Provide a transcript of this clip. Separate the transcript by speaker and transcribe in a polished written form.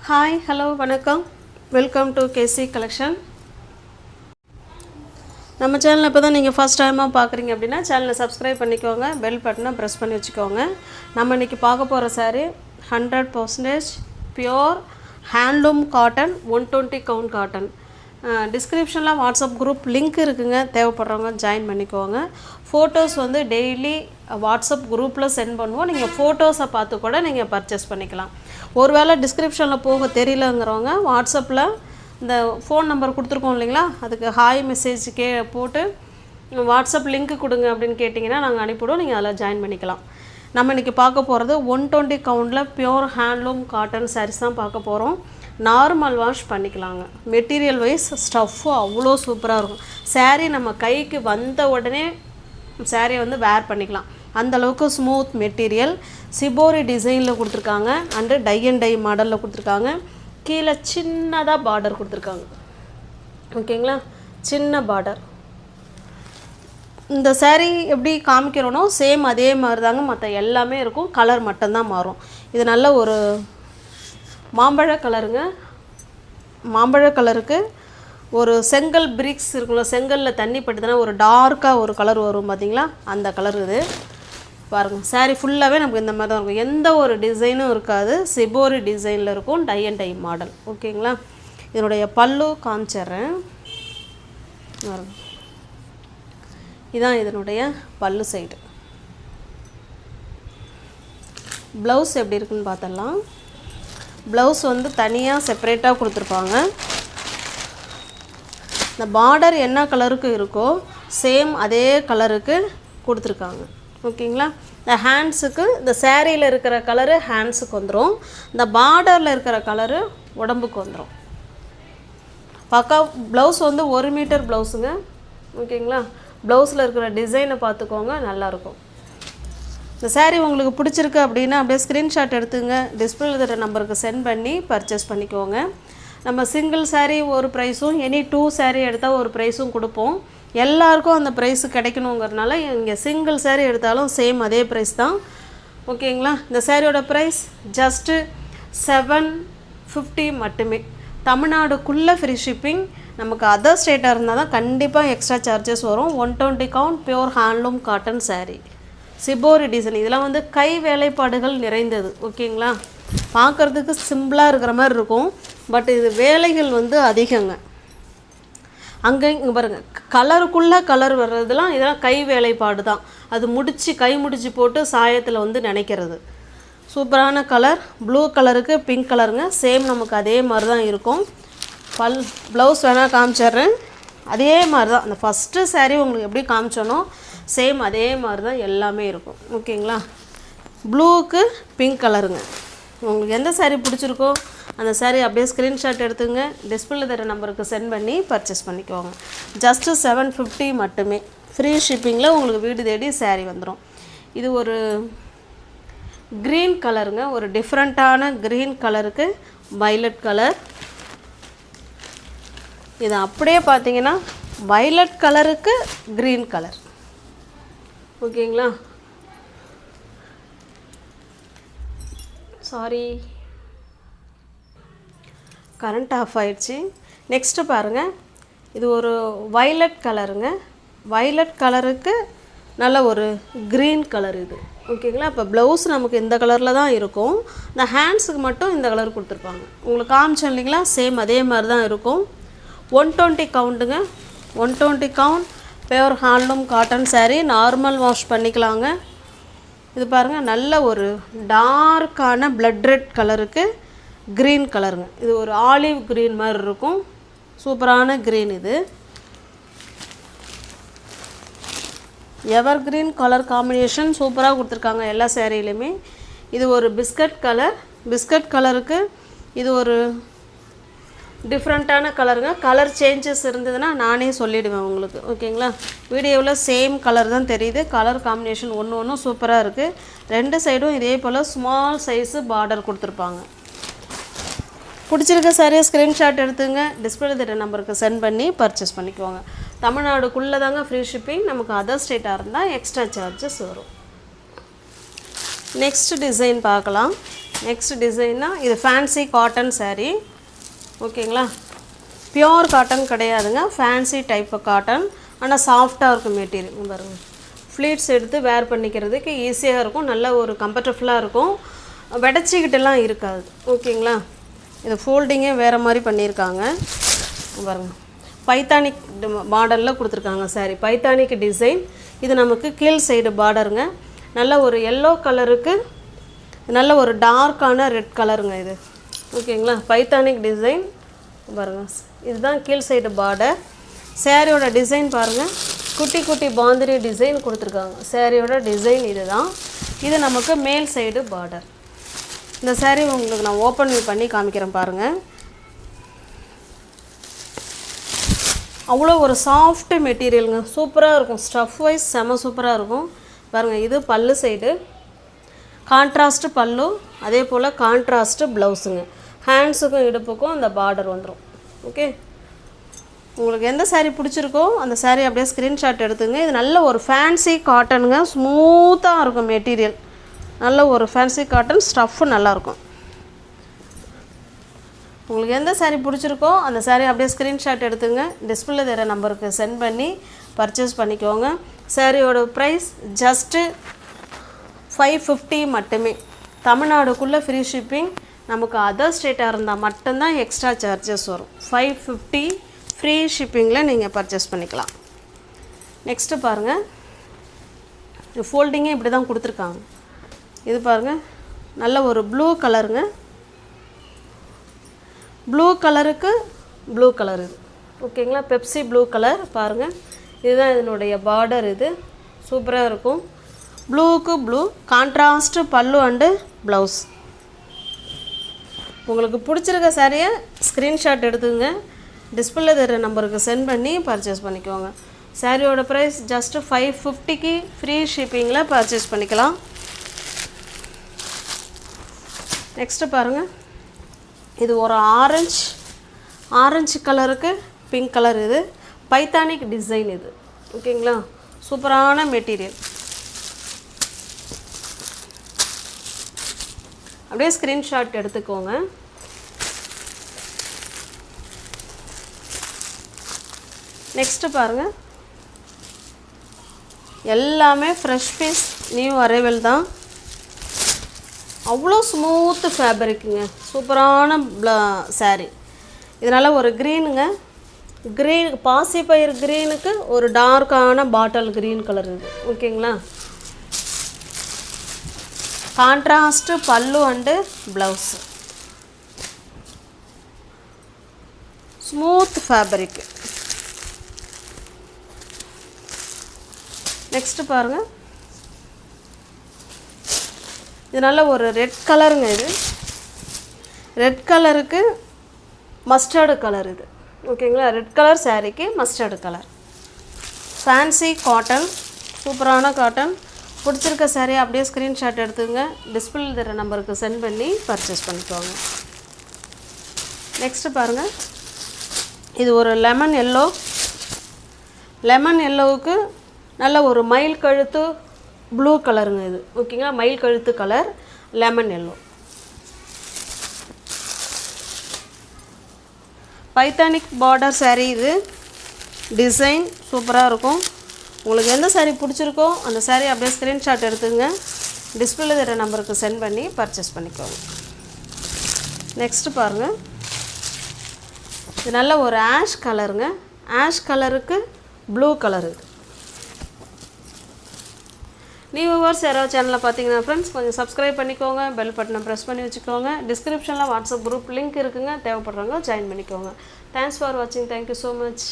Speaker 1: Hi, hello, வணக்கம். Welcome to KC Collection. நம்ம சேனலை இப்போ தான் நீங்கள் ஃபஸ்ட் டைமாக பார்க்குறீங்க அப்படின்னா சேனலை சப்ஸ்கிரைப் பண்ணிக்கோங்க, பெல் பட்டனை ப்ரெஸ் பண்ணி வச்சுக்கோங்க. நம்ம இன்றைக்கி பார்க்க போகிற sari 100% pure handloom cotton 120 count cotton. டிஸ்கிரிப்ஷனில் வாட்ஸ்அப் குரூப் லிங்க் இருக்குங்க, தேவைப்படுறவங்க ஜாயின் பண்ணிக்கோங்க. ஃபோட்டோஸ் வந்து டெய்லி வாட்ஸ்அப் குரூப்பில் சென்ட் பண்ணுவோம். நீங்கள் ஃபோட்டோஸை பார்த்து கூட நீங்கள் பர்ச்சேஸ் பண்ணிக்கலாம். ஒருவேளை டிஸ்கிரிப்ஷனில் போக தெரியலங்கிறவங்க வாட்ஸ்அப்பில் இந்த ஃபோன் நம்பர் கொடுத்துருக்கோம் இல்லைங்களா, அதுக்கு ஹாய் மெசேஜ் போட்டு வாட்ஸ்அப் லிங்க் கொடுங்க அப்படின்னு கேட்டிங்கன்னா நாங்கள் அனுப்பிவிடுவோம், நீங்கள் அதில் ஜாயின் பண்ணிக்கலாம். நம்ம இன்றைக்கி பார்க்க போகிறது 120 கவுண்டில் பியோர் ஹேண்ட்லூம் காட்டன் சாரீஸ் தான் பார்க்க போகிறோம். நார்மல் வாஷ் பண்ணிக்கலாங்க. மெட்டீரியல் வைஸ் ஸ்டஃப்பு அவ்வளோ சூப்பராக இருக்கும். சாரீ நம்ம கைக்கு வந்த உடனே சாரியை வந்து வேர் பண்ணிக்கலாம், அந்தளவுக்கு ஸ்மூத் மெட்டீரியல். சிபோரி டிசைனில் கொடுத்துருக்காங்க, அண்டு டை அண்ட் டை மாடலில் கொடுத்துருக்காங்க. கீழே சின்னதாக பார்டர் கொடுத்துருக்காங்க, ஓகேங்களா, சின்ன பார்டர். இந்த சாரீ எப்படி காமிக்கிறோனோ சேம் அதே மாதிரி தாங்க மற்ற எல்லாமே இருக்கும், கலர் மட்டும்தான் மாறும். இது நல்ல ஒரு மாம்பழ கலருங்க. மாம்பழ கலருக்கு ஒரு செங்கல் பிரிக்ஸ் இருக்குல்ல, செங்கலில் தண்ணி பட்டுதுன்னா ஒரு டார்க்காக ஒரு கலர் வரும் பார்த்தீங்களா, அந்த கலர் இது பாருங்கள். சாரீ ஃபுல்லாகவே நமக்கு இந்த மாதிரி தான் இருக்கும், எந்த ஒரு டிசைனும் இருக்காது. சிபோரி டிசைனில் இருக்கும், டை அண்ட் டை மாடல், ஓகேங்களா. இதனுடைய பல்லு காமிச்சிட்றேன், இதுதான் இதனுடைய பல்லு சைடு. ப்ளவுஸ் எப்படி இருக்குன்னு பார்த்தலாம். ப்ளவுஸ் வந்து தனியாக செப்பரேட்டாக கொடுத்துருப்பாங்க. இந்த பார்டர் என்ன கலருக்கு இருக்கோ சேம் அதே கலருக்கு கொடுத்துருக்காங்க, ஓகேங்களா. இந்த ஹேண்ட்ஸுக்கு இந்த சேரீயில் இருக்கிற கலரு ஹேண்ட்ஸுக்கு வந்துடும், இந்த பார்டரில் இருக்கிற கலரு உடம்புக்கு வந்துடும். பக்கா ப்ளவுஸ் வந்து 1 மீட்டர் ப்ளவுஸுங்க, ஓகேங்களா. ப்ளவுஸில் இருக்கிற டிசைனை பார்த்துக்கோங்க, நல்லாயிருக்கும். இந்த சாரீ உங்களுக்கு பிடிச்சிருக்கு அப்படின்னா அப்படியே ஸ்க்ரீன்ஷாட் எடுத்துங்க, டிஸ்பிளேல தர நம்பருக்கு சென்ட் பண்ணி பர்ச்சேஸ் பண்ணிக்கோங்க. நம்ம சிங்கிள் சாரீ ஒரு ப்ரைஸும், எனி 2 சாரீ எடுத்தால் ஒரு ப்ரைஸும் கொடுப்போம். எல்லாருக்கும் அந்த ப்ரைஸு கிடைக்கணுங்கிறதுனால இங்கே சிங்கிள் சாரீ எடுத்தாலும் சேம் அதே ப்ரைஸ் தான், ஓகேங்களா. இந்த சாரியோட ப்ரைஸ் ஜஸ்ட்டு 750 மட்டுமே. தமிழ்நாடுக்குள்ளே ஃப்ரீ ஷிப்பிங். நமக்கு அதர் ஸ்டேட்டாக இருந்தால் தான் கண்டிப்பாக எக்ஸ்ட்ரா சார்ஜஸ் வரும். 120 count pure handloom cotton sari, shibori design. இதெல்லாம் வந்து கை வேலைப்பாடுகள் நிறைந்தது, ஓகேங்களா. பார்க்குறதுக்கு சிம்பிளாக இருக்கிற மாதிரி இருக்கும், பட் இது வேலைகள் வந்து அதிகங்க. அங்கே இங்கே பாருங்கள், கலருக்குள்ளே கலர் வர்றதுலாம் இதெல்லாம் கை வேலைப்பாடு தான். அது முடித்து கை முடிச்சு போட்டு சாயத்தில் வந்து நினைக்கிறது. சூப்பரான கலர், ப்ளூ கலருக்கு பிங்க் கலருங்க, சேம் நமக்கு அதே மாதிரி தான் இருக்கும். ப்ளவுஸ் வேணால் காமிச்சிட்றேன், அதே மாதிரி தான். அந்த ஃபஸ்ட்டு சாரீ உங்களுக்கு எப்படி காமிச்சோனோ சேம் அதே மாதிரி தான் எல்லாமே இருக்கும், ஓகேங்களா. ப்ளூவுக்கு பிங்க் கலருங்க. உங்களுக்கு எந்த சாரீ பிடிச்சிருக்கோ அந்த சாரீ அப்படியே ஸ்க்ரீன்ஷாட் எடுத்துங்க, டிஸ்பிளே தர நம்பருக்கு சென்ட் பண்ணி பர்ச்சேஸ் பண்ணிக்கோங்க. ஜஸ்ட்டு 750 மட்டுமே. ஃப்ரீ ஷிப்பிங்கில் உங்களுக்கு வீடு தேடி சாரீ வந்துடும். இது ஒரு க்ரீன் கலருங்க, ஒரு டிஃப்ரெண்ட்டான க்ரீன் கலருக்கு வைலட் கலர். இது அப்படியே பார்த்தீங்கன்னா வைலட் கலருக்கு க்ரீன் கலர், ஓகேங்களா. சாரி, கரண்ட் ஆஃப் ஆயிடுச்சு. நெக்ஸ்ட்டு பாருங்கள், இது ஒரு வைலட் கலருங்க. வைலட் கலருக்கு நல்ல ஒரு க்ரீன் கலர் இது, ஓகேங்களா. இப்போ ப்ளவுஸ் நமக்கு இந்த கலரில் தான் இருக்கும், இந்த ஹேண்ட்ஸுக்கு மட்டும் இந்த கலர் கொடுத்துருப்பாங்க. உங்களுக்கு காமிச்சோம் இல்லைங்களா, சேம் அதே மாதிரி தான் இருக்கும். 120 கவுண்ட்டுங்க. 120 count pure handloom cotton sari, normal wash பண்ணிக்கலாங்க. இது பாருங்கள், நல்ல ஒரு டார்க்கான பிளட் ரெட் கலருக்கு க்ரீன் கலருங்க. இது ஒரு ஆலிவ் க்ரீன் மாதிரி இருக்கும், சூப்பரான க்ரீன். இது எவர் க்ரீன் கலர் காம்பினேஷன் சூப்பராக கொடுத்துருக்காங்க எல்லா சேரீலையுமே. இது ஒரு பிஸ்கட் கலர், பிஸ்கட் கலருக்கு இது ஒரு டிஃப்ரெண்ட்டான கலருங்க. கலர் சேஞ்சஸ் இருந்ததுன்னா நானே சொல்லிவிடுவேன் உங்களுக்கு, ஓகேங்களா. வீடியோவில் சேம் கலர் தான் தெரியுது, கலர் காம்பினேஷன் ஒன்றும் சூப்பராக இருக்குது. 2 சைடும் இதே போல் ஸ்மால் சைஸு பார்டர் கொடுத்துருப்பாங்க. பிடிச்சிருக்க சாரியை ஸ்க்ரீன்ஷாட் எடுத்துங்க, டிஸ்பிளே தர நம்பருக்கு சென்ட் பண்ணி பர்ச்சேஸ் பண்ணிக்குவாங்க. தமிழ்நாடுக்குள்ளே தாங்க ஃப்ரீ ஷிப்பிங். நமக்கு அதர் ஸ்டேட்டாக இருந்தால் எக்ஸ்ட்ரா சார்ஜஸ் வரும். நெக்ஸ்ட் டிசைன் பார்க்கலாம். நெக்ஸ்ட் டிசைன்னா இது ஃபேன்சி காட்டன் saree. ஓகேங்களா, பியோர் காட்டன் கிடையாதுங்க, ஃபேன்சி டைப் காட்டன். ஆனால் சாஃப்டாக இருக்கும் மெட்டீரியல். பாருங்கள், ஃப்ளீட்ஸ் எடுத்து வேர் பண்ணிக்கிறதுக்கு ஈஸியாக இருக்கும், நல்ல ஒரு கம்ஃபர்டபுளாக இருக்கும், வெடச்சிக்கிட்டெல்லாம் இருக்காது. ஓகேங்களா, இது ஃபோல்டிங்கே வேறு மாதிரி பண்ணியிருக்காங்க. பாருங்கள், பைத்தானிக் மாடலில் கொடுத்துருக்காங்க saree, பைத்தானிக் டிசைன். இது நமக்கு கீழ் சைடு பார்டருங்க. நல்ல ஒரு எல்லோ கலருக்கு நல்ல ஒரு டார்க்கான ரெட் கலருங்க இது. ஓகேங்களா, பைத்தானிக் டிசைன். பாருங்கள், இதுதான் கீழ் சைடு பார்டர். சேரீயோட டிசைன் பாருங்கள், குட்டி குட்டி பாந்திரி டிசைன் கொடுத்துருக்காங்க. சேரீயோட டிசைன் இது தான். இது நமக்கு மேல் சைடு பார்டர். இந்த சேரீ உங்களுக்கு நான் ஓப்பன் பண்ணி காமிக்கிறேன் பாருங்கள். அவ்வளோ ஒரு சாஃப்ட் மெட்டீரியலுங்க, சூப்பராக இருக்கும். ஸ்டஃப் வைஸ் செம சூப்பராக இருக்கும். பாருங்கள், இது பல்லு சைடு, கான்ட்ராஸ்ட்டு பல்லு, அதே போல் கான்ட்ராஸ்ட்டு ப்ளவுஸுங்க. ஹேண்ட்ஸுக்கும் இடுப்புக்கும் அந்த பார்டர் வந்துடும். ஓகே, உங்களுக்கு எந்த saree பிடிச்சிருக்கோ அந்த saree அப்படியே ஸ்க்ரீன்ஷாட் எடுத்துங்க. இது நல்ல ஒரு ஃபேன்சி காட்டனுங்க, ஸ்மூத்தாக இருக்கும் மெட்டீரியல். நல்ல ஒரு ஃபேன்சி காட்டன், ஸ்டஃப்பு நல்லாயிருக்கும். உங்களுக்கு எந்த saree பிடிச்சிருக்கோ அந்த saree அப்படியே ஸ்க்ரீன்ஷாட் எடுத்துங்க. டிஸ்பிளே தர நம்பருக்கு சென்ட் பண்ணி பர்ச்சேஸ் பண்ணிக்கோங்க. சாரியோட ப்ரைஸ் ஜஸ்ட்டு 550 மட்டுமே. தமிழ்நாடுக்குள்ளே ஃப்ரீ ஷிப்பிங். நமக்கு அதர் ஸ்டேட்டாக இருந்தால் மட்டும்தான் எக்ஸ்ட்ரா சார்ஜஸ் வரும். 550 ஃப்ரீ ஷிப்பிங்கில் நீங்கள் பர்ச்சேஸ் பண்ணிக்கலாம். நெக்ஸ்ட்டு பாருங்கள், ஃபோல்டிங்கே இப்படி தான் கொடுத்துருக்காங்க. இது பாருங்கள், நல்ல ஒரு ப்ளூ கலருங்க. ப்ளூ கலருக்கு ப்ளூ கலர் இது. ஓகேங்களா, பெப்சி ப்ளூ கலர் பாருங்கள். இதுதான் இதனுடைய பார்டர். இது சூப்பராக இருக்கும். ப்ளூக்கு ப்ளூ கான்ட்ராஸ்ட்டு பல்லு அண்டு ப்ளவுஸ். உங்களுக்கு பிடிச்சிருக்க சாரியை ஸ்க்ரீன்ஷாட் எடுத்துங்க. டிஸ்பிளே தர நம்பருக்கு சென்ட் பண்ணி பர்ச்சேஸ் பண்ணிக்கோங்க. சாரியோட ப்ரைஸ் ஜஸ்ட்டு 550க்கு ஃப்ரீ ஷிப்பிங்கில் பர்ச்சேஸ் பண்ணிக்கலாம். நெக்ஸ்ட்டு பாருங்கள், இது ஒரு ஆரஞ்சு கலருக்கு பிங்க் கலர். இது பைத்தானிக் டிசைன் இது. ஓகேங்களா, சூப்பரான மெட்டீரியல். அப்படியே ஸ்க்ரீன்ஷாட் எடுத்துக்கோங்க. நெக்ஸ்ட்டு பாருங்கள், எல்லாமே ஃப்ரெஷ் பீஸ், நியூ அரைவல் தான். அவ்வளோ ஸ்மூத்து ஃபேப்ரிக்குங்க, சூப்பரான saree. இதனால் ஒரு க்ரீனுங்க, க்ரீன் பாசிப்பயிர் க்ரீனுக்கு ஒரு டார்க்கான பாட்டில் க்ரீன் கலர் இது. ஓகேங்களா, கான்ட்ராஸ்ட்டு பல்லு and blouse. Smooth fabric. Next பாருங்கள், இது நல்ல ஒரு ரெட் கலருங்க. இது ரெட் கலருக்கு மஸ்டர்டு கலர் இது. ஓகேங்களா, ரெட் கலர் சாரீக்கு மஸ்டர்டு கலர். ஃபேன்சி காட்டன், சூப்பரான காட்டன். பிடிச்சிருக்க சாரியை அப்படியே ஸ்க்ரீன்ஷாட் எடுத்துங்க. டிஸ்பிளே தர நம்பருக்கு சென்ட் பண்ணி பர்ச்சேஸ் பண்ணிக்கோங்க. நெக்ஸ்ட்டு பாருங்கள், இது ஒரு லெமன் எல்லோவுக்கு நல்ல ஒரு மயில் கழுத்து ப்ளூ கலருங்க இது. ஓகேங்களா, மயில் கழுத்து கலர், லெமன் எல்லோ. பைத்தானிக் பார்டர் saree இது. டிசைன் சூப்பராக இருக்கும். உங்களுக்கு எந்த saree பிடிச்சிருக்கோ அந்த saree அப்படியே ஸ்க்ரீன்ஷாட் எடுத்துங்க. டிஸ்பிளே தர நம்பருக்கு சென்ட் பண்ணி பர்ச்சேஸ் பண்ணிக்கோங்க. நெக்ஸ்ட்டு பாருங்கள், இது நல்ல ஒரு ஆஷ் கலருங்க. ஆஷ் கலருக்கு ப்ளூ கலரு. நியூ வியூவர்ஸ் யாராவது சேனலில் பார்த்தீங்கன்னா ஃப்ரெண்ட்ஸ் கொஞ்சம் சப்ஸ்கிரைப் பண்ணிக்கோங்க, பெல் பட்டனை ப்ரெஸ் பண்ணி வச்சுக்கோங்க. டிஸ்கிரிப்ஷனில் வாட்ஸ்அப் குரூப் லிங்க் இருக்குங்க, தேவைப்படுறவங்க ஜாயின் பண்ணிக்கோங்க. தேங்க்ஸ் ஃபார் வாட்சிங். Thank you so much.